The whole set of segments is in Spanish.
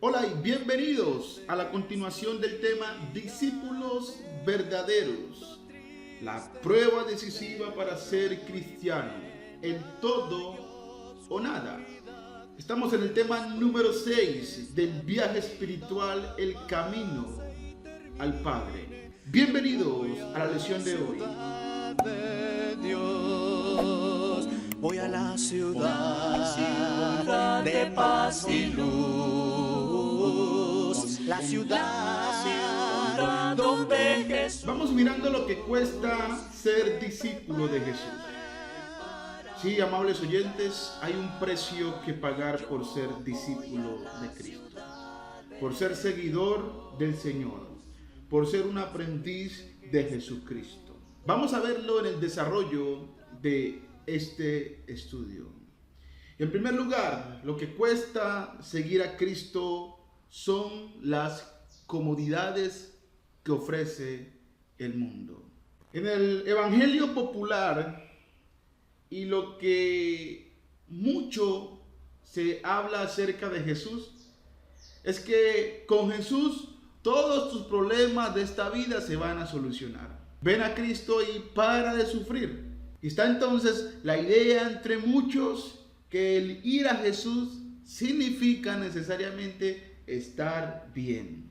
Hola y bienvenidos a la continuación del tema Discípulos verdaderos. La prueba decisiva para ser cristiano, el todo o nada. Estamos en el tema número 6 del viaje espiritual, el camino al Padre. Bienvenidos a la lección de hoy. Voy a la ciudad de paz y luz, la ciudad donde Jesús. Vamos mirando lo que cuesta ser discípulo de Jesús. Sí, amables oyentes, hay un precio que pagar por ser discípulo de Cristo, por ser seguidor del Señor, por ser un aprendiz de Jesucristo. Vamos a verlo en el desarrollo de este estudio. En primer lugar, lo que cuesta seguir a Cristo son las comodidades que ofrece el mundo. En el evangelio popular y lo que mucho se habla acerca de Jesús es que con Jesús todos tus problemas de esta vida se van a solucionar. Ven a Cristo y para de sufrir. Y está entonces la idea entre muchos que el ir a Jesús significa necesariamente estar bien,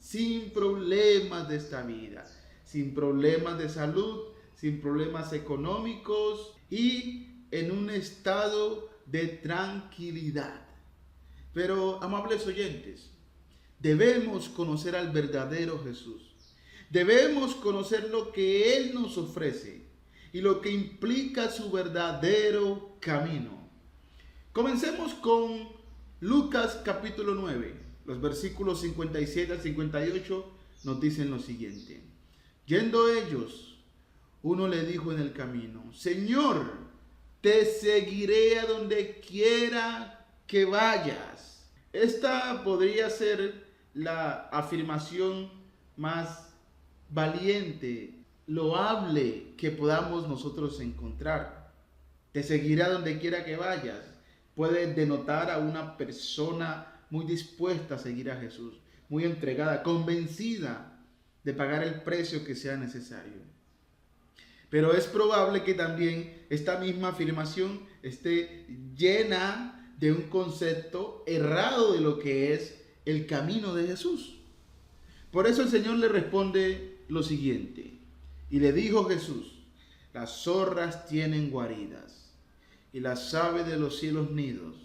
sin problemas de esta vida, sin problemas de salud, sin problemas económicos y en un estado de tranquilidad. Pero, amables oyentes, debemos conocer al verdadero Jesús. Debemos conocer lo que Él nos ofrece y lo que implica su verdadero camino. Comencemos con Lucas capítulo 9. Los versículos 57 al 58 nos dicen lo siguiente. Yendo ellos, uno le dijo en el camino: Señor, te seguiré a donde quiera que vayas. Esta podría ser la afirmación más valiente, loable que podamos nosotros encontrar. Te seguiré a donde quiera que vayas. Puede denotar a una persona muy dispuesta a seguir a Jesús, muy entregada, convencida de pagar el precio que sea necesario. Pero es probable que también esta misma afirmación esté llena de un concepto errado de lo que es el camino de Jesús. Por eso el Señor le responde lo siguiente. Y le dijo Jesús: las zorras tienen guaridas y las aves de los cielos nidos,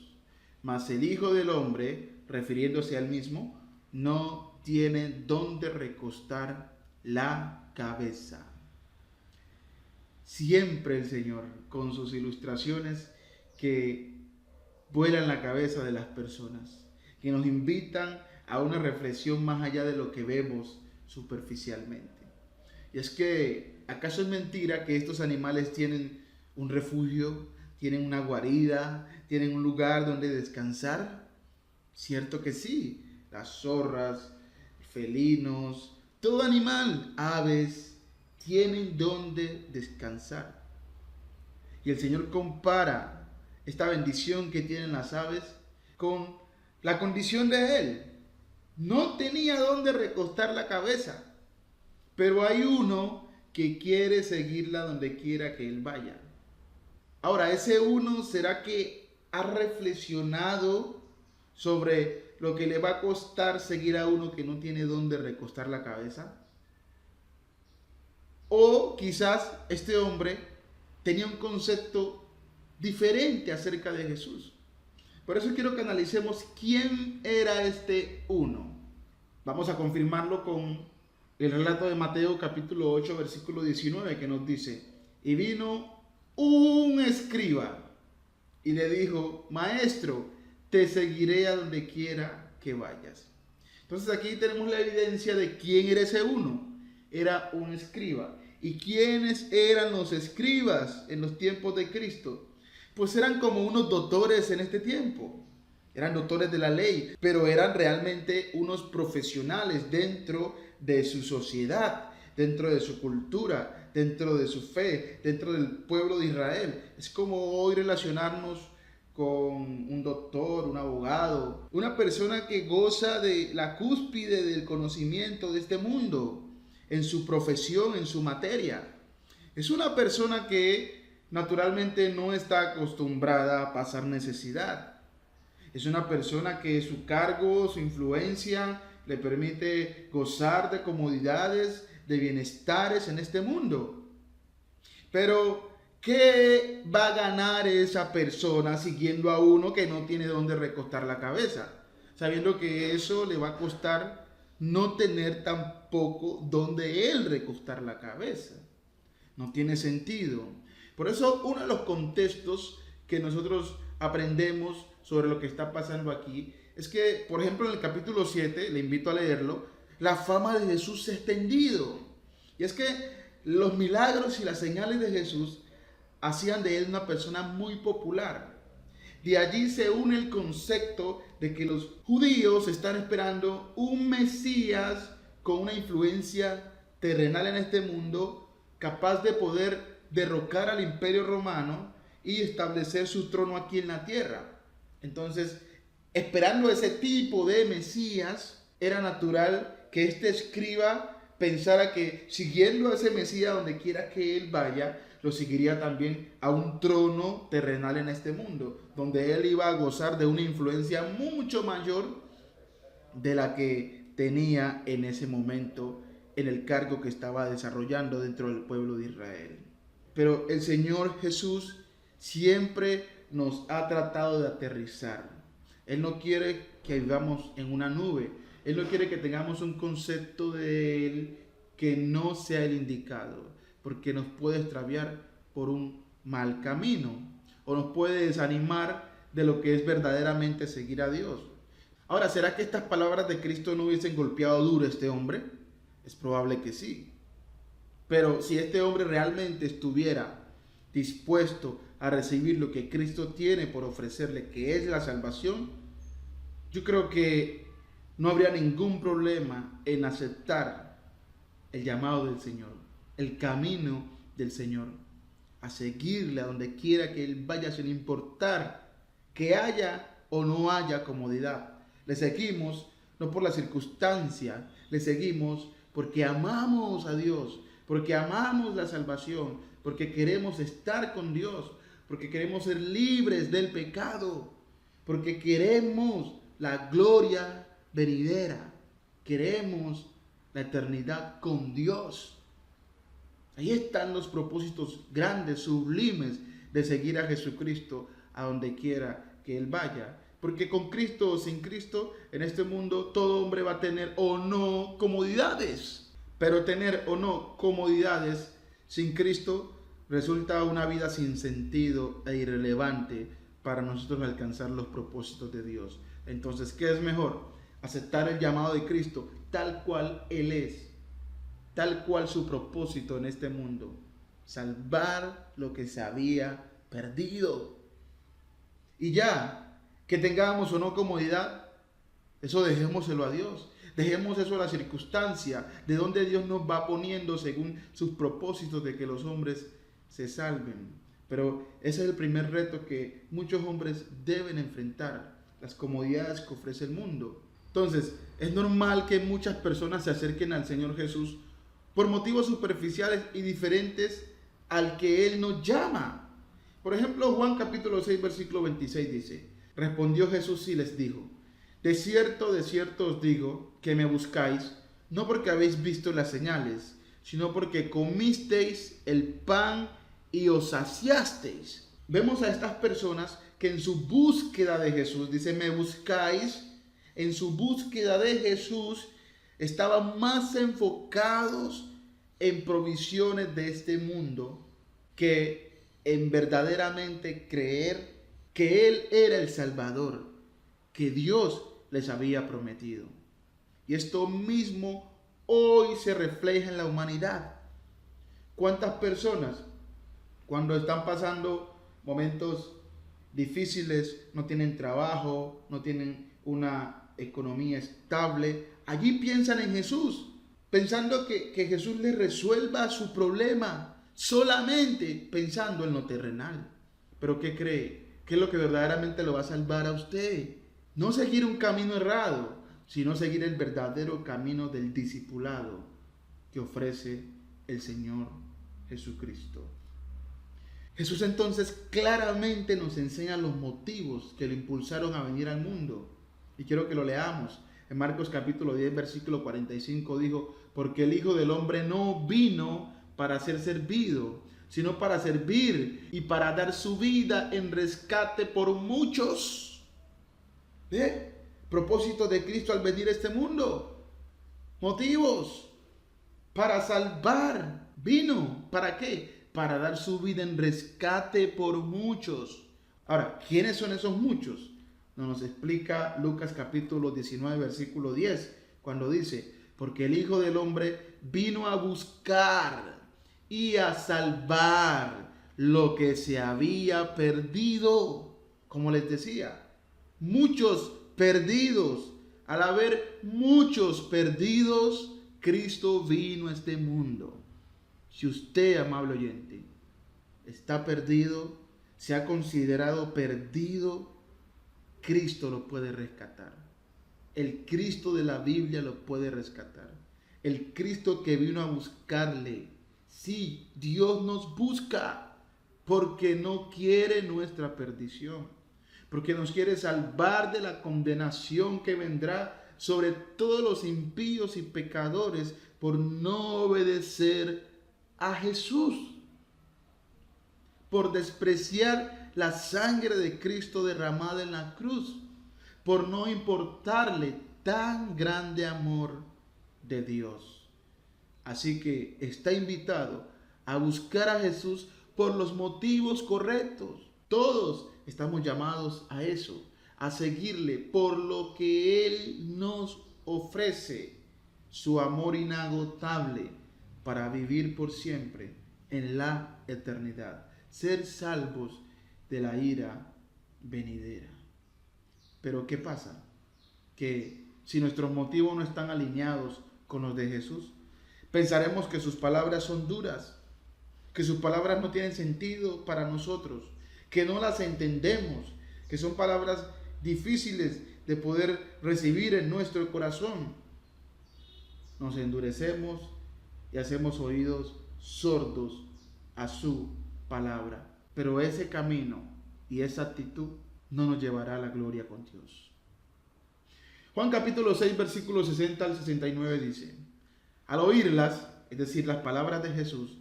mas el Hijo del Hombre, refiriéndose al mismo, no tiene dónde recostar la cabeza. Siempre el Señor, con sus ilustraciones que vuelan la cabeza de las personas, que nos invitan a una reflexión más allá de lo que vemos superficialmente. Y es que, ¿acaso es mentira que estos animales tienen un refugio, tienen una guarida, tienen un lugar donde descansar? Cierto que sí. Las zorras, felinos, todo animal, aves, tienen donde descansar. Y el Señor compara esta bendición que tienen las aves con la condición de Él. No tenía donde recostar la cabeza. Pero hay uno que quiere seguirla donde quiera que él vaya. Ahora, ese uno, ¿será que ha reflexionado sobre lo que le va a costar seguir a uno que no tiene dónde recostar la cabeza? O quizás este hombre tenía un concepto diferente acerca de Jesús. Por eso quiero que analicemos quién era este uno. Vamos a confirmarlo con el relato de Mateo capítulo 8 versículo 19 que nos dice: y vino un escriba y le dijo: Maestro, te seguiré a donde quiera que vayas. Entonces aquí tenemos la evidencia de quién era ese uno. Era un escriba. ¿Y quiénes eran los escribas en los tiempos de Cristo? Pues eran como unos doctores en este tiempo. Eran doctores de la ley, pero eran realmente unos profesionales dentro de su sociedad, dentro de su cultura, dentro de su fe, dentro del pueblo de Israel. Es como hoy relacionarnos con un doctor, un abogado, una persona que goza de la cúspide del conocimiento de este mundo, en su profesión, en su materia. Es una persona que naturalmente no está acostumbrada a pasar necesidad. Es una persona que su cargo, su influencia le permite gozar de comodidades, de bienestares en este mundo. Pero ¿qué va a ganar esa persona siguiendo a uno que no tiene dónde recostar la cabeza? Sabiendo que eso le va a costar no tener tampoco donde él recostar la cabeza. No tiene sentido. Por eso uno de los contextos que nosotros aprendemos sobre lo que está pasando aquí es que, por ejemplo, en el capítulo 7, le invito a leerlo, la fama de Jesús se ha extendido. Y es que los milagros y las señales de Jesús hacían de él una persona muy popular. De allí se une el concepto de que los judíos están esperando un Mesías con una influencia terrenal en este mundo, capaz de poder derrocar al Imperio Romano y establecer su trono aquí en la tierra. Entonces, esperando ese tipo de Mesías, era natural que este escriba pensara que siguiendo a ese Mesías donde quiera que él vaya, lo seguiría también a un trono terrenal en este mundo, donde él iba a gozar de una influencia mucho mayor de la que tenía en ese momento en el cargo que estaba desarrollando dentro del pueblo de Israel. Pero el Señor Jesús siempre nos ha tratado de aterrizar. Él no quiere que vivamos en una nube. Él no quiere que tengamos un concepto de Él que no sea el indicado, porque nos puede extraviar por un mal camino o nos puede desanimar de lo que es verdaderamente seguir a Dios. Ahora, ¿será que estas palabras de Cristo no hubiesen golpeado duro a este hombre? Es probable que sí. Pero si este hombre realmente estuviera dispuesto a recibir lo que Cristo tiene por ofrecerle, que es la salvación, yo creo que no habría ningún problema en aceptar el llamado del Señor, el camino del Señor, a seguirle a donde quiera que Él vaya, sin importar que haya o no haya comodidad. Le seguimos no por la circunstancia, le seguimos porque amamos a Dios, porque amamos la salvación, porque queremos estar con Dios, porque queremos ser libres del pecado, porque queremos la gloria venidera, queremos la eternidad con Dios. Ahí están los propósitos grandes, sublimes de seguir a Jesucristo a donde quiera que Él vaya. Porque con Cristo o sin Cristo, en este mundo todo hombre va a tener o no comodidades. Pero tener o no comodidades sin Cristo resulta una vida sin sentido e irrelevante para nosotros alcanzar los propósitos de Dios. Entonces, ¿qué es mejor? Aceptar el llamado de Cristo tal cual Él es, tal cual su propósito en este mundo, salvar lo que se había perdido. Y ya, que tengamos o no comodidad, eso dejémoselo a Dios. Dejemos eso a la circunstancia, de donde Dios nos va poniendo según sus propósitos de que los hombres se salven. Pero ese es el primer reto que muchos hombres deben enfrentar, las comodidades que ofrece el mundo. Entonces, es normal que muchas personas se acerquen al Señor Jesús por motivos superficiales y diferentes al que Él nos llama. Por ejemplo, Juan capítulo 6, versículo 26 dice: respondió Jesús y les dijo: de cierto os digo que me buscáis, no porque habéis visto las señales, sino porque comisteis el pan y os saciasteis. Vemos a estas personas que en su búsqueda de Jesús, dice, me buscáis, en su búsqueda de Jesús estaban más enfocados en provisiones de este mundo que en verdaderamente creer que Él era el Salvador, que Dios les había prometido. Y esto mismo hoy se refleja en la humanidad. ¿Cuántas personas, cuando están pasando momentos difíciles, no tienen trabajo, no tienen una economía estable, allí piensan en Jesús, pensando que Jesús les resuelva su problema, solamente pensando en lo terrenal? Pero ¿qué cree? ¿Qué es lo que verdaderamente lo va a salvar a usted? No seguir un camino errado, sino seguir el verdadero camino del discipulado que ofrece el Señor Jesucristo. Jesús entonces claramente nos enseña los motivos que lo impulsaron a venir al mundo. Y quiero que lo leamos. En Marcos capítulo 10, versículo 45 dijo, porque el Hijo del Hombre no vino para ser servido, sino para servir y para dar su vida en rescate por muchos. ¿Ve? Propósito de Cristo al venir a este mundo. Motivos. Para salvar. Vino. ¿Para qué? Para dar su vida en rescate por muchos. Ahora, ¿quiénes son esos muchos? Nos explica Lucas capítulo 19, versículo 10, cuando dice, porque el Hijo del Hombre vino a buscar y a salvar lo que se había perdido. Como les decía, muchos perdidos. Al haber muchos perdidos, Cristo vino a este mundo. Si usted, amable oyente, está perdido, se ha considerado perdido, Cristo lo puede rescatar. El Cristo de la Biblia lo puede rescatar. El Cristo que vino a buscarle. Sí, Dios nos busca porque no quiere nuestra perdición. Porque nos quiere salvar de la condenación que vendrá sobre todos los impíos y pecadores por no obedecer a Jesús, por despreciar la sangre de Cristo derramada en la cruz, por no importarle tan grande amor de Dios. Así que está invitado a buscar a Jesús por los motivos correctos. Todos estamos llamados a eso, a seguirle por lo que Él nos ofrece, su amor inagotable para vivir por siempre en la eternidad, ser salvos de la ira venidera. Pero ¿qué pasa? Que si nuestros motivos no están alineados con los de Jesús, pensaremos que sus palabras son duras, que sus palabras no tienen sentido para nosotros, que no las entendemos, que son palabras difíciles de poder recibir en nuestro corazón. Nos endurecemos y hacemos oídos sordos a su palabra. Pero ese camino y esa actitud no nos llevará a la gloria con Dios. Juan capítulo 6, versículos 60 al 69 dice, al oírlas, es decir, las palabras de Jesús,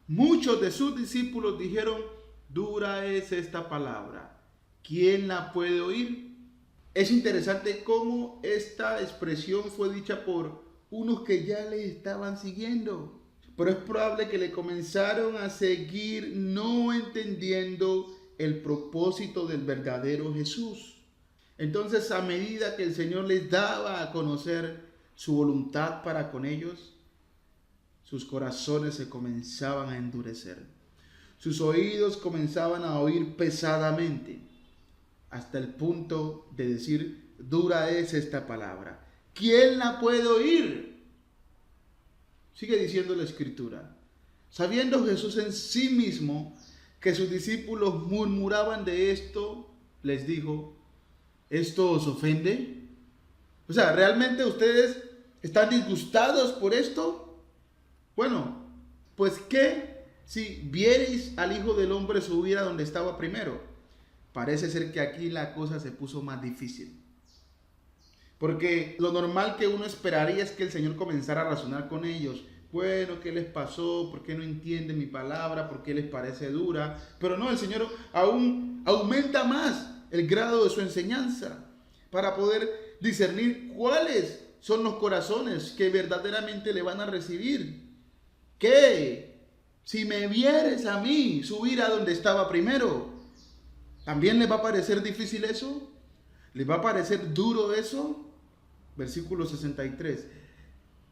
muchos de sus discípulos dijeron, dura es esta palabra, ¿quién la puede oír? Es interesante cómo esta expresión fue dicha por unos que ya le estaban siguiendo, pero es probable que le comenzaron a seguir no entendiendo el propósito del verdadero Jesús. Entonces, a medida que el Señor les daba a conocer su voluntad para con ellos, sus corazones se comenzaban a endurecer. Sus oídos comenzaban a oír pesadamente, hasta el punto de decir, dura es esta palabra. ¿Quién la puede oír? Sigue diciendo la Escritura. Sabiendo Jesús en sí mismo que sus discípulos murmuraban de esto, les dijo, ¿esto os ofende? O sea, ¿realmente ustedes están disgustados por esto? Bueno, pues ¿qué si vierais al Hijo del Hombre subir a donde estaba primero? Parece ser que aquí la cosa se puso más difícil. Porque lo normal que uno esperaría es que el Señor comenzara a razonar con ellos. Bueno, ¿qué les pasó? ¿Por qué no entienden mi palabra? ¿Por qué les parece dura? Pero no, el Señor aún aumenta más el grado de su enseñanza para poder discernir cuáles son los corazones que verdaderamente le van a recibir. ¿Qué? Si me vieres a mí subir a donde estaba primero, ¿también les va a parecer difícil eso? ¿Les va a parecer duro eso? Versículo 63.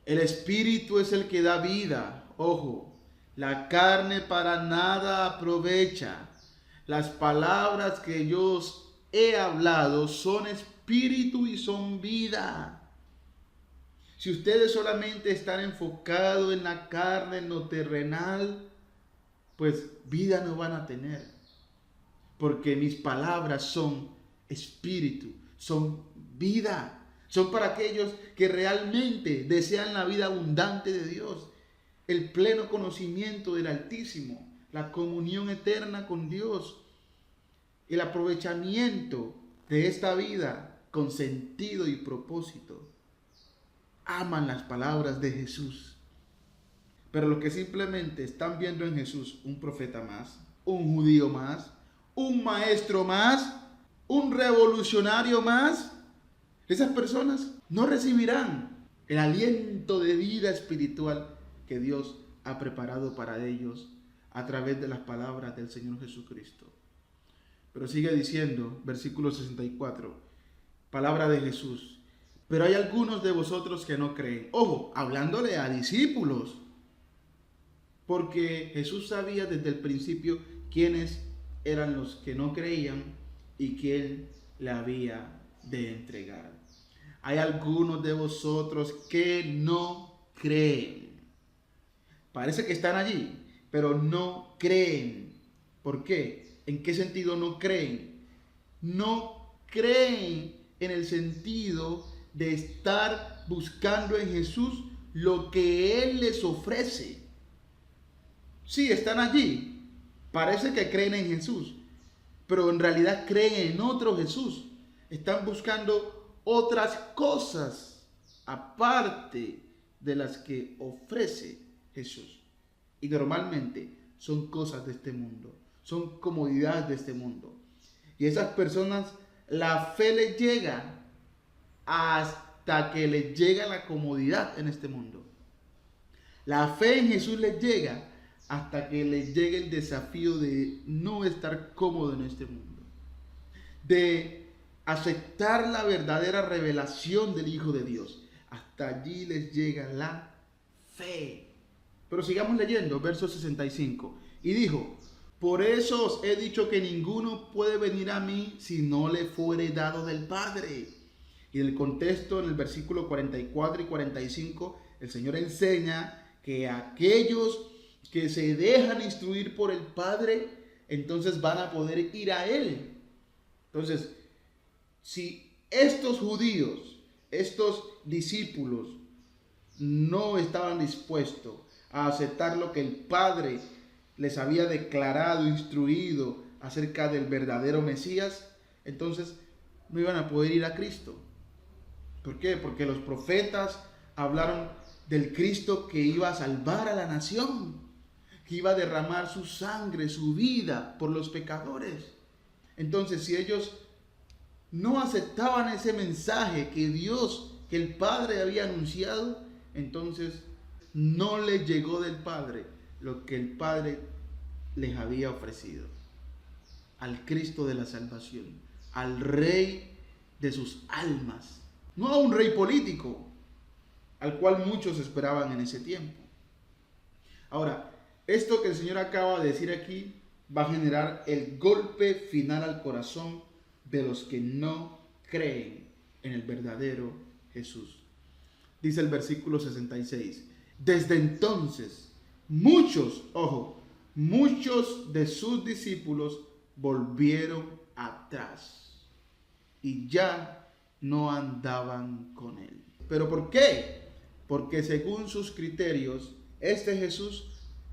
El Espíritu es el que da vida. Ojo, la carne para nada aprovecha. Las palabras que yo os he hablado son espíritu y son vida. Si ustedes solamente están enfocados en la carne, en lo terrenal, pues vida no van a tener. porque mis palabras son espíritu, son vida. Son para aquellos que realmente desean la vida abundante de Dios, el pleno conocimiento del Altísimo, la comunión eterna con Dios, el aprovechamiento de esta vida con sentido y propósito. Aman las palabras de Jesús. Pero los que simplemente están viendo en Jesús un profeta más, un judío más, un maestro más, un revolucionario más, esas personas no recibirán el aliento de vida espiritual que Dios ha preparado para ellos a través de las palabras del Señor Jesucristo. Pero sigue diciendo, versículo 64, palabra de Jesús. Pero hay algunos de vosotros que no creen. Ojo, hablándole a discípulos. Porque Jesús sabía desde el principio quiénes eran los que no creían y quién le había de entregar. Hay algunos de vosotros que no creen. Parece que están allí, pero no creen. ¿Por qué? ¿En qué sentido no creen? No creen en el sentido de estar buscando en Jesús lo que Él les ofrece. Sí, están allí. Parece que creen en Jesús, pero en realidad creen en otro Jesús. Están buscando otras cosas aparte de las que ofrece Jesús. Y normalmente son cosas de este mundo, son comodidades de este mundo. Y esas personas, la fe les llega hasta que les llega la comodidad en este mundo. La fe en Jesús les llega hasta que les llegue el desafío de no estar cómodo en este mundo, de aceptar la verdadera revelación del Hijo de Dios. Hasta allí les llega la fe. Pero sigamos leyendo, verso 65. Y dijo: por eso os he dicho que ninguno puede venir a mí si no le fuere dado del Padre. Y en el contexto, en el versículo 44 y 45, el Señor enseña que aquellos que se dejan instruir por el Padre, entonces van a poder ir a Él. Entonces, si estos judíos, estos discípulos, no estaban dispuestos a aceptar lo que el Padre les había declarado, instruido acerca del verdadero Mesías, entonces no iban a poder ir a Cristo. ¿Por qué? Porque los profetas hablaron del Cristo que iba a salvar a la nación, que iba a derramar su sangre, su vida por los pecadores. Entonces, si ellos no aceptaban ese mensaje que Dios, que el Padre había anunciado, entonces no les llegó del Padre lo que el Padre les había ofrecido. Al Cristo de la salvación, al Rey de sus almas. No a un rey político, al cual muchos esperaban en ese tiempo. Ahora, esto que el Señor acaba de decir aquí va a generar el golpe final al corazón de los que no creen en el verdadero Jesús. Dice el versículo 66. Desde entonces, muchos de sus discípulos volvieron atrás y ya no andaban con Él. ¿Pero por qué? Porque según sus criterios, este Jesús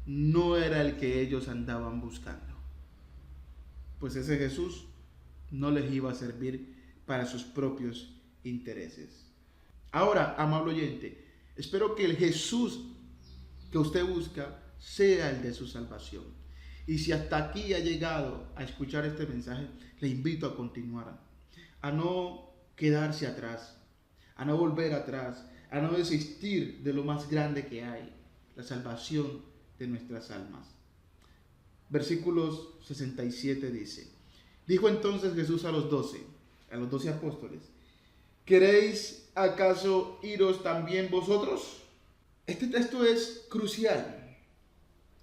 no era el que ellos andaban buscando. Pues ese Jesús no les iba a servir para sus propios intereses. Ahora, amable oyente, espero que el Jesús que usted busca sea el de su salvación. Y si hasta aquí ha llegado a escuchar este mensaje, le invito a continuar, a no quedarse atrás, a no volver atrás, a no desistir de lo más grande que hay, la salvación de nuestras almas. Versículos 67 dice: dijo entonces Jesús a los 12 apóstoles: ¿queréis acaso iros también vosotros? Este texto es crucial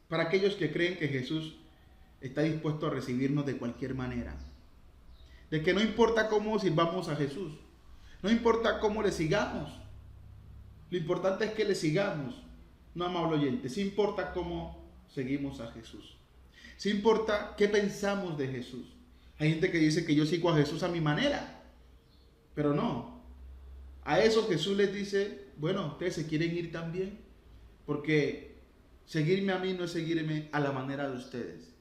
para aquellos que creen que Jesús está dispuesto a recibirnos de cualquier manera. De que no importa cómo sirvamos a Jesús, no importa cómo le sigamos, lo importante es que le sigamos. No, amable oyente, sí importa cómo seguimos a Jesús. Sí importa qué pensamos de Jesús. Hay gente que dice que yo sigo a Jesús a mi manera, pero no. A eso Jesús les dice, bueno, ustedes se quieren ir también, porque seguirme a mí no es seguirme a la manera de ustedes.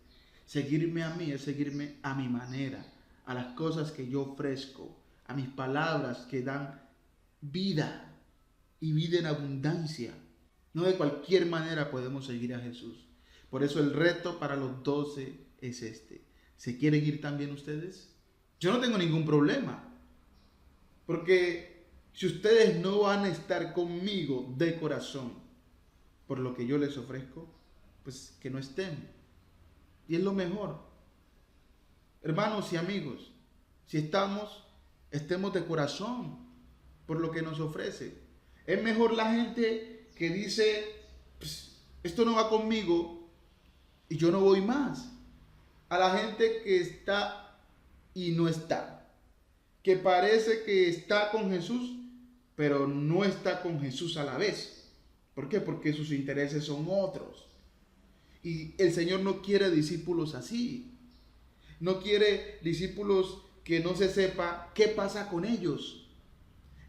Seguirme a mí es seguirme a mi manera, a las cosas que yo ofrezco, a mis palabras que dan vida y vida en abundancia. No de cualquier manera podemos seguir a Jesús. Por eso el reto para los 12 es este. ¿Se quieren ir también ustedes? Yo no tengo ningún problema, porque si ustedes no van a estar conmigo de corazón por lo que yo les ofrezco, pues que no estén. Y es lo mejor. Hermanos y amigos, si estemos de corazón por lo que nos ofrece. Es mejor la gente que dice, pues, esto no va conmigo y yo no voy más. A la gente que está y no está. Que parece que está con Jesús, pero no está con Jesús a la vez. ¿Por qué? Porque sus intereses son otros. Y el Señor no quiere discípulos así. No quiere discípulos que no se sepa qué pasa con ellos.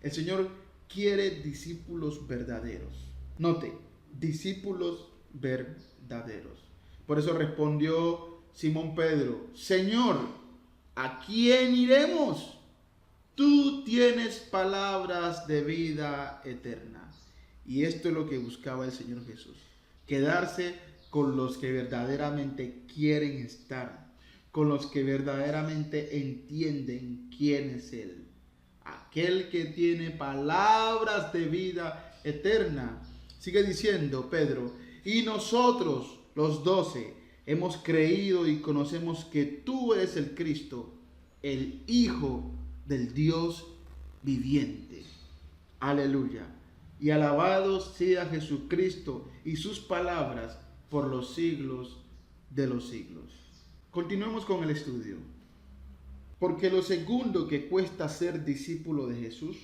El Señor quiere discípulos verdaderos. Note, discípulos verdaderos. Por eso respondió Simón Pedro, Señor, ¿a quién iremos? Tú tienes palabras de vida eterna. Y esto es lo que buscaba el Señor Jesús. Quedarse con los que verdaderamente quieren estar. Con los que verdaderamente entienden quién es Él. Aquel que tiene palabras de vida eterna. Sigue diciendo Pedro, y nosotros, los 12, hemos creído y conocemos que tú eres el Cristo, el Hijo del Dios viviente. Aleluya. Y alabado sea Jesucristo y sus palabras por los siglos de los siglos. Continuemos con el estudio. Porque lo segundo que cuesta ser discípulo de Jesús,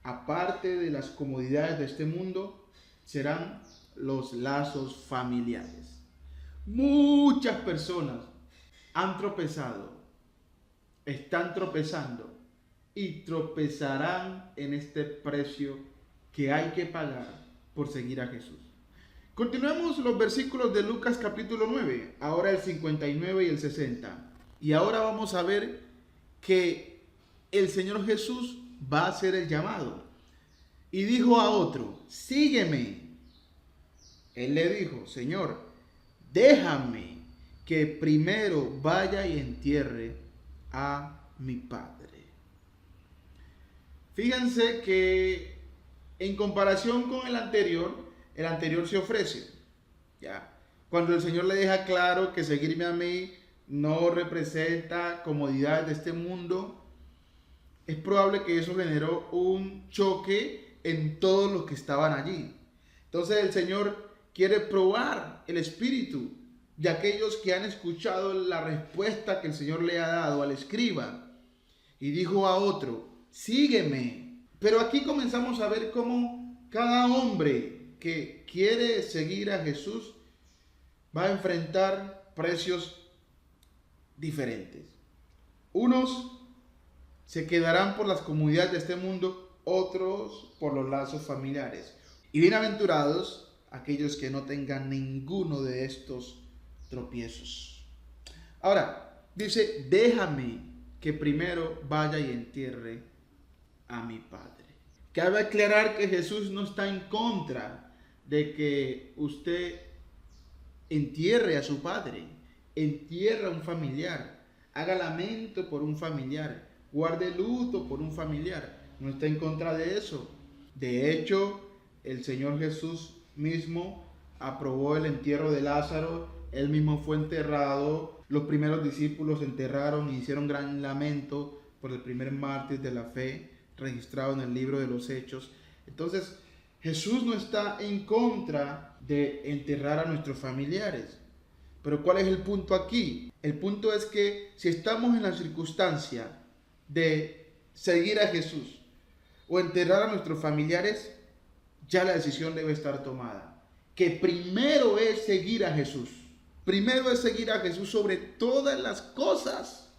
aparte de las comodidades de este mundo, serán los lazos familiares. Muchas personas han tropezado, están tropezando y tropezarán en este precio que hay que pagar por seguir a Jesús. Continuemos los versículos de Lucas capítulo 9, ahora el 59 y el 60. Y ahora vamos a ver que el Señor Jesús va a hacer el llamado. Y dijo a otro, sígueme. Él le dijo, Señor, déjame que primero vaya y entierre a mi padre. Fíjense que en comparación con el anterior se ofrece. ¿Ya? Cuando el Señor le deja claro que seguirme a mí no representa comodidades de este mundo, es probable que eso generó un choque en todos los que estaban allí. Entonces el Señor quiere probar el espíritu de aquellos que han escuchado la respuesta que el Señor le ha dado al escriba. Y dijo a otro, sígueme. Pero aquí comenzamos a ver cómo cada hombre que quiere seguir a Jesús va a enfrentar precios diferentes. Unos se quedarán por las comodidades de este mundo, otros por los lazos familiares. Y bienaventurados aquellos que no tengan ninguno de estos tropiezos. Ahora, dice, déjame que primero vaya y entierre a mi padre. Cabe aclarar que Jesús no está en contra de que usted entierre a su padre, entierre a un familiar, haga lamento por un familiar, guarde luto por un familiar. No está en contra de eso. De hecho, el Señor Jesús mismo aprobó el entierro de Lázaro. Él mismo fue enterrado. Los primeros discípulos enterraron y hicieron gran lamento por el primer mártir de la fe registrado en el libro de los Hechos. Entonces, Jesús no está en contra de enterrar a nuestros familiares. Pero ¿cuál es el punto aquí? El punto es que si estamos en la circunstancia de seguir a Jesús o enterrar a nuestros familiares, ya la decisión debe estar tomada. Que primero es seguir a Jesús. Primero es seguir a Jesús sobre todas las cosas.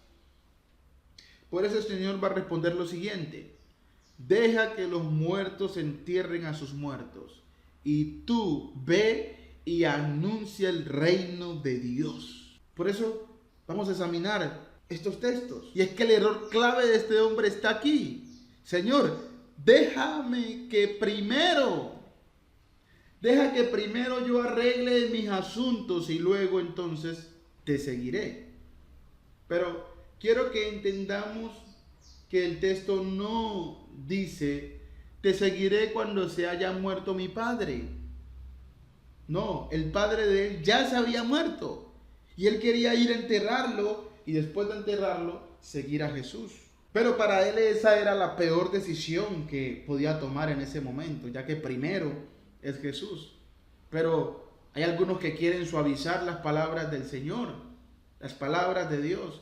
Por eso el Señor va a responder lo siguiente: deja que los muertos entierren a sus muertos, y tú ve y anuncia el reino de Dios. Por eso vamos a examinar estos textos. Y es que el error clave de este hombre está aquí. Señor, deja que primero yo arregle mis asuntos y luego entonces te seguiré. Pero quiero que entendamos que el texto no dice: te seguiré cuando se haya muerto mi padre. No, el padre de él ya se había muerto y él quería ir a enterrarlo y después de enterrarlo seguir a Jesús. Pero para él esa era la peor decisión que podía tomar en ese momento, ya que primero es Jesús. Pero hay algunos que quieren suavizar las palabras del Señor, las palabras de Dios,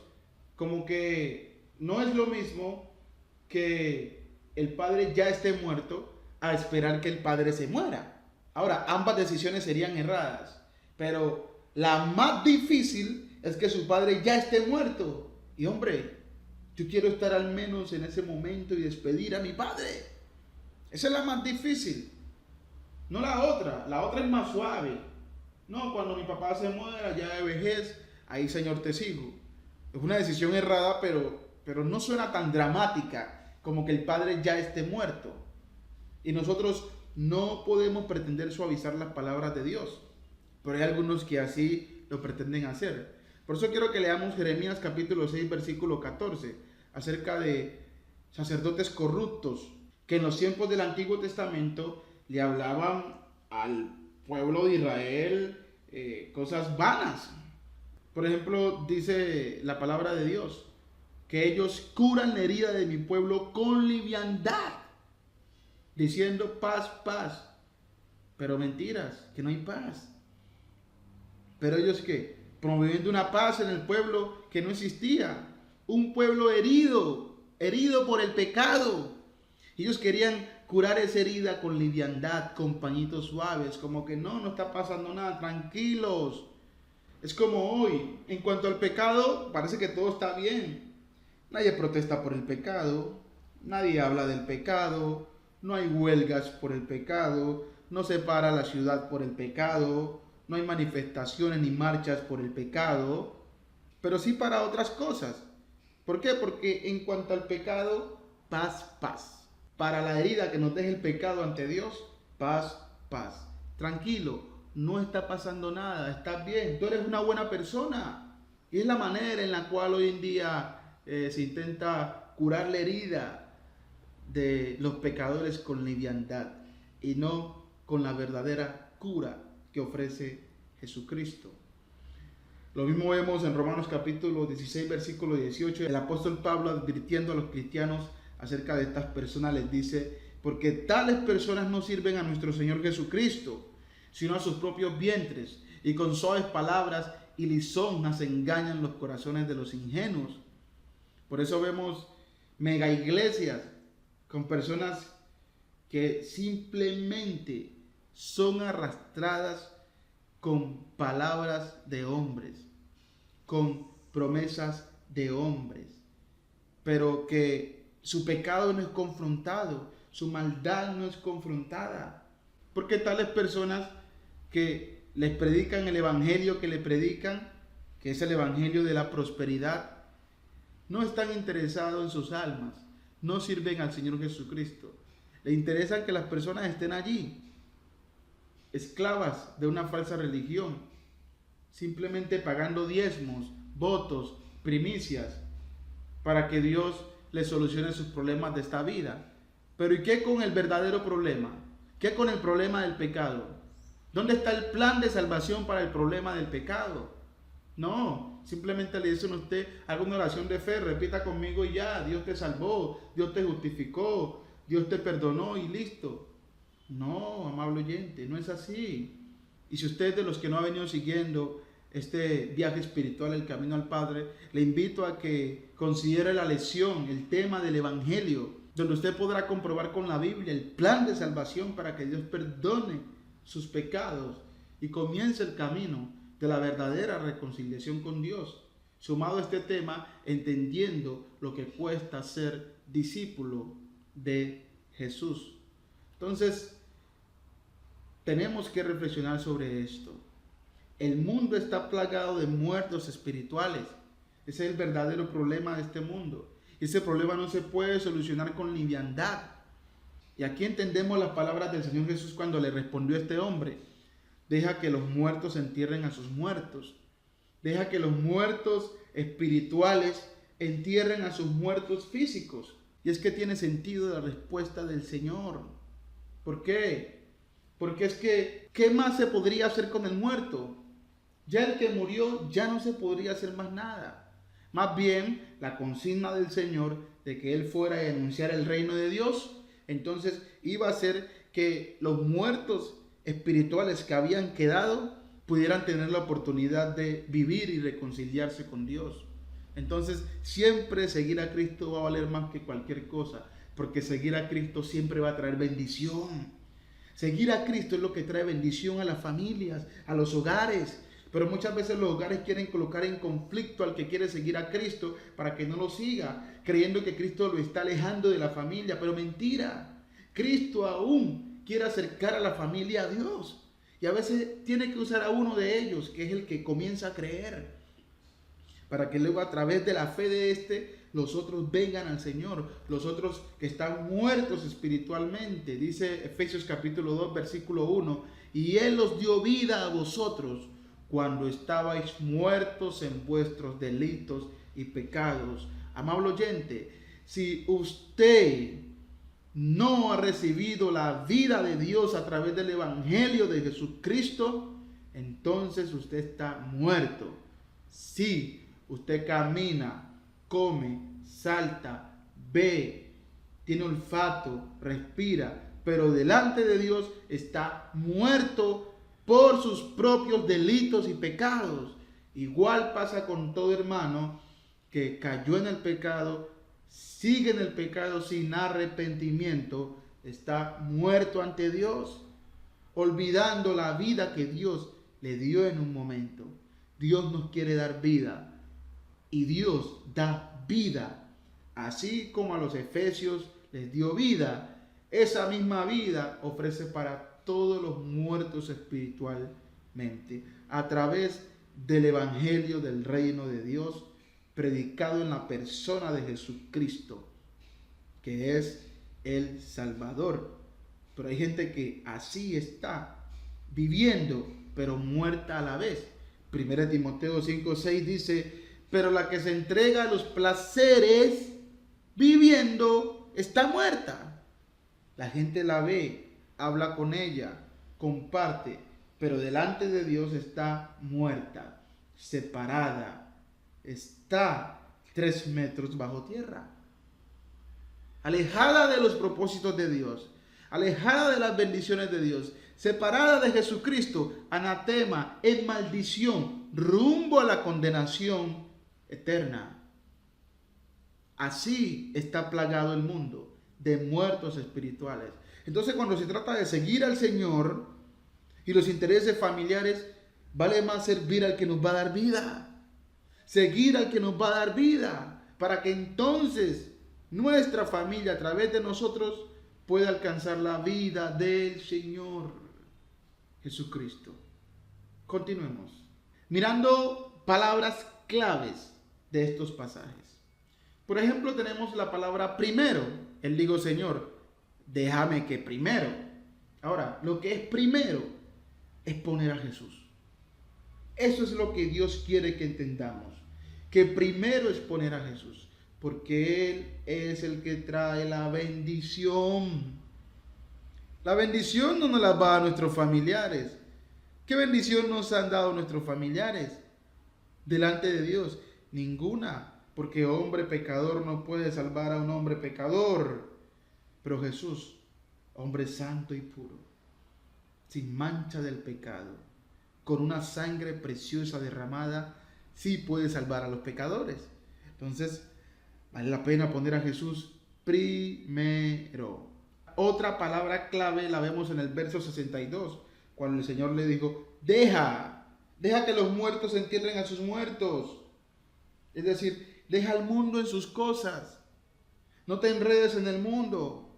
como que no es lo mismo que el padre ya esté muerto a esperar que el padre se muera. Ahora, ambas decisiones serían erradas, pero la más difícil es que su padre ya esté muerto. Y hombre, yo quiero estar al menos en ese momento y despedir a mi padre. Esa es la más difícil, no la otra es más suave. No, cuando mi papá se muera ya de vejez, ahí Señor te sigo. Es una decisión errada, pero no suena tan dramática como que el padre ya esté muerto. Y nosotros no podemos pretender suavizar las palabras de Dios, pero hay algunos que así lo pretenden hacer. Por eso quiero que leamos Jeremías capítulo 6, versículo 14, acerca de sacerdotes corruptos que en los tiempos del Antiguo Testamento le hablaban al pueblo de Israel cosas vanas. Por ejemplo, dice la palabra de Dios que ellos curan la herida de mi pueblo con liviandad, diciendo paz, paz. Pero mentiras, que no hay paz. Pero ellos que promoviendo una paz en el pueblo que no existía, un pueblo herido por el pecado. Ellos querían curar esa herida con liviandad, con pañitos suaves, como que no está pasando nada, tranquilos. Es como hoy, en cuanto al pecado, parece que todo está bien. Nadie protesta por el pecado, nadie habla del pecado, no hay huelgas por el pecado, no se para la ciudad por el pecado, no hay manifestaciones ni marchas por el pecado, pero sí para otras cosas. ¿Por qué? Porque en cuanto al pecado, paz, paz. Para la herida que nos deje el pecado ante Dios, paz, paz. Tranquilo, no está pasando nada, estás bien, tú eres una buena persona. Y es la manera en la cual hoy en día se intenta curar la herida de los pecadores con liviandad y no con la verdadera cura que ofrece Jesucristo. Lo mismo vemos en Romanos capítulo 16, versículo 18. El apóstol Pablo, advirtiendo a los cristianos acerca de estas personas, les dice: porque tales personas no sirven a nuestro Señor Jesucristo, sino a sus propios vientres, y con suaves palabras y lisonjas engañan los corazones de los ingenuos. Por eso vemos mega iglesias con personas que simplemente son arrastradas con palabras de hombres, con promesas de hombres, pero que su pecado no es confrontado, su maldad no es confrontada. Porque tales personas que les predican el evangelio que le predican, que es el evangelio de la prosperidad, no están interesados en sus almas, no sirven al Señor Jesucristo. Le interesa que las personas estén allí, esclavas de una falsa religión, simplemente pagando diezmos, votos, primicias, para que Dios les solucione sus problemas de esta vida. Pero ¿y qué con el verdadero problema? ¿Qué con el problema del pecado? ¿Dónde está el plan de salvación para el problema del pecado? No, simplemente le dicen a usted: haga una oración de fe, repita conmigo y ya, Dios te salvó, Dios te justificó, Dios te perdonó y listo. No, amable oyente, no es así. Y si usted es de los que no ha venido siguiendo este viaje espiritual, el camino al Padre, le invito a que considere la lección, el tema del evangelio, donde usted podrá comprobar con la Biblia el plan de salvación para que Dios perdone sus pecados y comience el camino de la verdadera reconciliación con Dios. sumado a este tema, entendiendo lo que cuesta ser discípulo de Jesús. Entonces, tenemos que reflexionar sobre esto. El mundo está plagado de muertos espirituales. Ese es el verdadero problema de este mundo. Ese problema no se puede solucionar con liviandad. Y aquí entendemos las palabras del Señor Jesús cuando le respondió a este hombre: deja que los muertos entierren a sus muertos. Deja que los muertos espirituales entierren a sus muertos físicos. Y es que tiene sentido la respuesta del Señor. ¿Por qué? Porque es que, ¿qué más se podría hacer con el muerto? Ya el que murió, ya no se podría hacer más nada. Más bien, la consigna del Señor de que Él fuera a denunciar el reino de Dios, entonces iba a hacer que los muertos espirituales que habían quedado pudieran tener la oportunidad de vivir y reconciliarse con Dios. Entonces, siempre seguir a Cristo va a valer más que cualquier cosa, porque seguir a Cristo siempre va a traer bendición. Seguir a Cristo es lo que trae bendición a las familias, a los hogares. Pero muchas veces los hogares quieren colocar en conflicto al que quiere seguir a Cristo para que no lo siga, creyendo que Cristo lo está alejando de la familia. Pero mentira, Cristo aún quiere acercar a la familia a Dios. Y a veces tiene que usar a uno de ellos, que es el que comienza a creer, para que luego a través de la fe de este, los otros vengan al Señor, los otros que están muertos espiritualmente. Dice Efesios capítulo 2, versículo 1, y Él os dio vida a vosotros cuando estabais muertos en vuestros delitos y pecados. Amable oyente, si usted no ha recibido la vida de Dios a través del Evangelio de Jesucristo, entonces usted está muerto. Sí, usted camina, come, salta, ve, tiene olfato, respira, pero delante de Dios está muerto por sus propios delitos y pecados. Igual pasa con todo hermano que cayó en el pecado, sigue en el pecado sin arrepentimiento, está muerto ante Dios, olvidando la vida que Dios le dio en un momento. Dios nos quiere dar vida y Dios da vida, así como a los efesios les dio vida. Esa misma vida ofrece para todos los muertos espiritualmente, a través del Evangelio del reino de Dios, predicado en la persona de Jesucristo, que es el Salvador. Pero hay gente que así está, viviendo, pero muerta a la vez. 1 Timoteo 5:6 dice, pero la que se entrega a los placeres, viviendo, está muerta. La gente la ve, habla con ella, comparte, pero delante de Dios está muerta, separada, está 3 metros bajo tierra, alejada de los propósitos de Dios, alejada de las bendiciones de Dios, separada de Jesucristo, anatema, en maldición, rumbo a la condenación eterna. Así está plagado el mundo de muertos espirituales. Entonces, cuando se trata de seguir al Señor y los intereses familiares, vale más servir al que nos va a dar vida. Seguir al que nos va a dar vida, para que entonces nuestra familia a través de nosotros pueda alcanzar la vida del Señor Jesucristo. Continuemos mirando palabras claves de estos pasajes. Por ejemplo, tenemos la palabra primero. Él dijo, Señor, déjame que primero. Ahora, lo que es primero es poner a Jesús. Eso es lo que Dios quiere que entendamos. Que primero es poner a Jesús. Porque Él es el que trae la bendición. La bendición no nos la va a nuestros familiares. ¿Qué bendición nos han dado nuestros familiares delante de Dios? Ninguna. Porque hombre pecador no puede salvar a un hombre pecador. Pero Jesús, hombre santo y puro, sin mancha del pecado, con una sangre preciosa derramada, sí puede salvar a los pecadores. Entonces, vale la pena poner a Jesús primero. Otra palabra clave la vemos en el verso 62, cuando el Señor le dijo, deja que los muertos entierren a sus muertos. Es decir, deja al mundo en sus cosas. No te enredes en el mundo.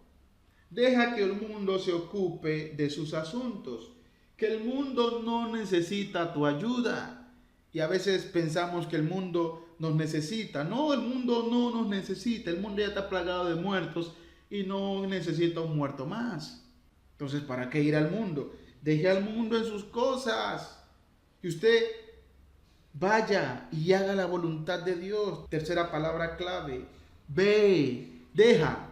Deja que el mundo se ocupe de sus asuntos. Que el mundo no necesita tu ayuda. Y a veces pensamos que el mundo nos necesita. No, el mundo no nos necesita. El mundo ya está plagado de muertos y no necesita un muerto más. Entonces, ¿para qué ir al mundo? Deje al mundo en sus cosas. Y usted vaya y haga la voluntad de Dios. Tercera palabra clave. Ve, deja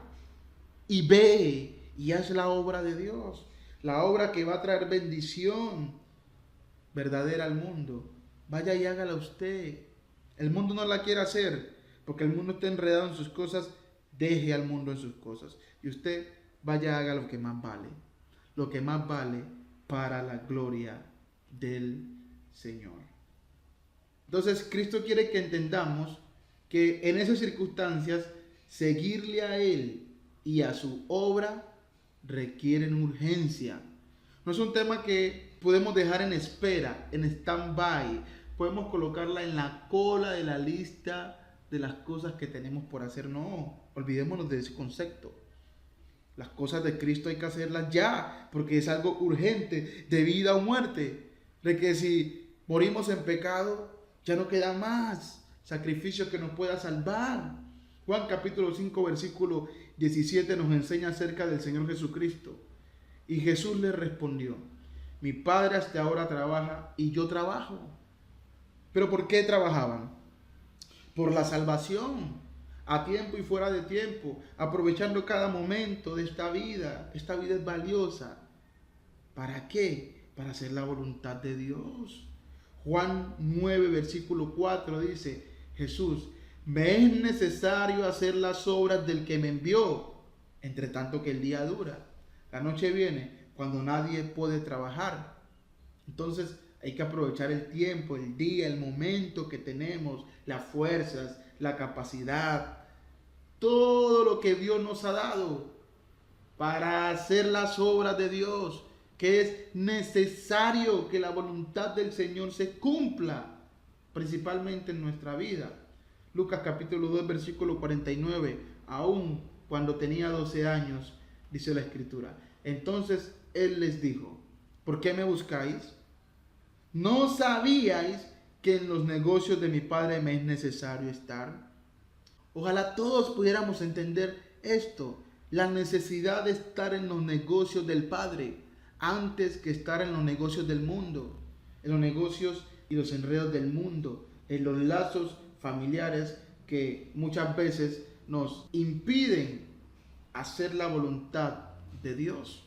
y ve y haz la obra de Dios. La obra que va a traer bendición verdadera al mundo. Vaya y hágala usted. El mundo no la quiere hacer porque el mundo está enredado en sus cosas. Deje al mundo en sus cosas. Y usted vaya y haga lo que más vale. Lo que más vale para la gloria del Señor. Entonces, Cristo quiere que entendamos que en esas circunstancias, seguirle a Él y a su obra requieren urgencia. No es un tema que podemos dejar en espera, en stand-by. Podemos colocarla en la cola de la lista de las cosas que tenemos por hacer. No, olvidémonos de ese concepto. Las cosas de Cristo hay que hacerlas ya, porque es algo urgente, de vida o muerte. De que si morimos en pecado, ya no queda más sacrificio que nos pueda salvar. Juan capítulo 5, versículo 17 nos enseña acerca del Señor Jesucristo. Y Jesús le respondió: mi Padre hasta ahora trabaja y yo trabajo. ¿Pero por qué trabajaban? Por la salvación. A tiempo y fuera de tiempo, aprovechando cada momento de esta vida. Esta vida es valiosa. ¿Para qué? Para hacer la voluntad de Dios. Juan 9, versículo 4 dice: Jesús, me es necesario hacer las obras del que me envió, entre tanto que el día dura. La noche viene cuando nadie puede trabajar. Entonces hay que aprovechar el tiempo, el día, el momento que tenemos, las fuerzas, la capacidad, todo lo que Dios nos ha dado para hacer las obras de Dios, que es necesario que la voluntad del Señor se cumpla, principalmente en nuestra vida. Lucas capítulo 2, versículo 49, aún cuando tenía 12 años, dice la Escritura. Entonces Él les dijo: ¿por qué me buscáis? ¿No sabíais que en los negocios de mi Padre me es necesario estar? Ojalá todos pudiéramos entender esto, la necesidad de estar en los negocios del Padre antes que estar en los negocios del mundo, en los negocios y los enredos del mundo, en los lazos familiares que muchas veces nos impiden hacer la voluntad de Dios.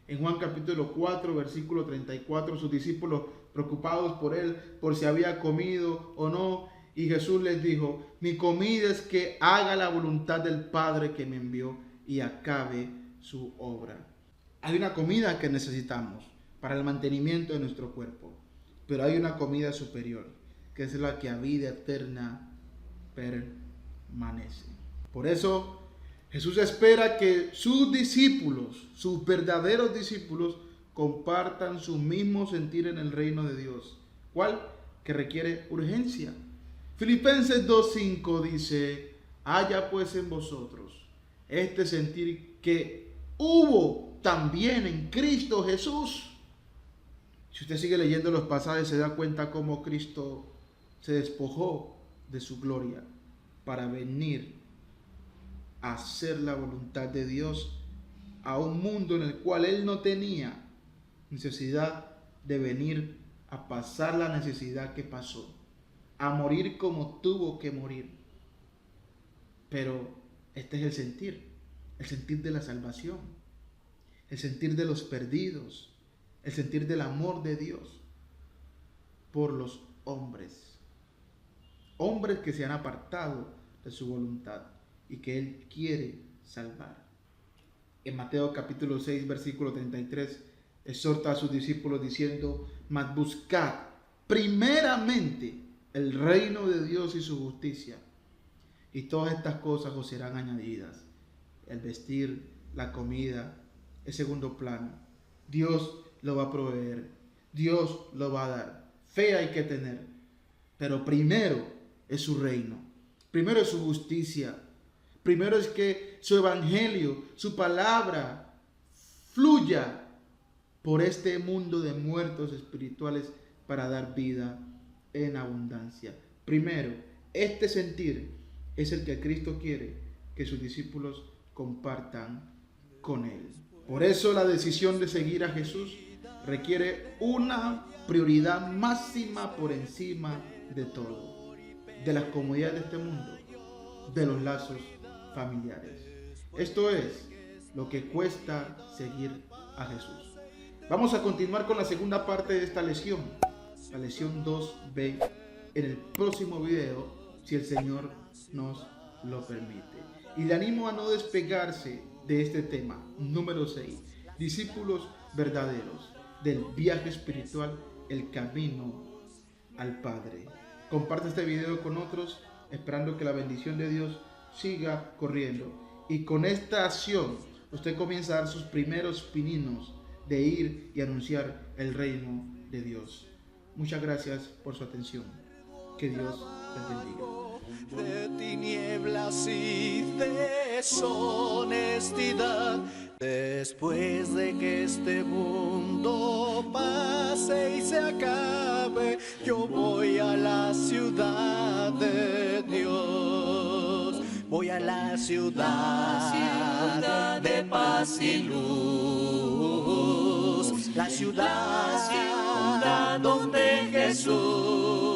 En Juan capítulo 4, versículo 34, sus discípulos preocupados por él, por si había comido o no, y Jesús les dijo: mi comida es que haga la voluntad del Padre que me envió y acabe su obra. Hay una comida que necesitamos para el mantenimiento de nuestro cuerpo, pero hay una comida superior, que es la que a vida eterna permanece. Por eso Jesús espera que sus discípulos, sus verdaderos discípulos, compartan su mismo sentir en el reino de Dios. ¿Cuál? Que requiere urgencia. Filipenses 2:5 dice: haya pues en vosotros este sentir que hubo también en Cristo Jesús. Si usted sigue leyendo los pasajes, se da cuenta cómo Cristo se despojó de su gloria para venir a hacer la voluntad de Dios a un mundo en el cual Él no tenía necesidad de venir a pasar la necesidad que pasó, a morir como tuvo que morir. Pero este es el sentir de la salvación, el sentir de los perdidos, el sentir del amor de Dios por los hombres. Hombres que se han apartado de su voluntad y que Él quiere salvar. En Mateo capítulo 6, versículo 33, exhorta a sus discípulos diciendo: mas buscad primeramente el reino de Dios y su justicia, y todas estas cosas os serán añadidas. El vestir, la comida, es segundo plano. Dios lo va a proveer, Dios lo va a dar. Fe hay que tener, pero primero es su reino. Primero es su justicia. Primero es que su evangelio, su palabra, fluya por este mundo de muertos espirituales para dar vida en abundancia. Primero, este sentir es el que Cristo quiere que sus discípulos compartan con Él. Por eso la decisión de seguir a Jesús requiere una prioridad máxima por encima de todo, de las comodidades de este mundo, de los lazos familiares. Esto es lo que cuesta seguir a Jesús. Vamos a continuar con la segunda parte de esta lección, la lección 2b, en el próximo video, si el Señor nos lo permite. Y le animo a no despegarse de este tema, número 6, discípulos verdaderos del viaje espiritual, el camino al Padre. Comparte este video con otros, esperando que la bendición de Dios siga corriendo. Y con esta acción, usted comienza a dar sus primeros pininos de ir y anunciar el reino de Dios. Muchas gracias por su atención. Que Dios les bendiga. De tinieblas y deshonestidad, después de que este mundo pase y se acabe, yo voy a la ciudad de Dios. Voy a la ciudad de paz y luz, la ciudad donde Jesús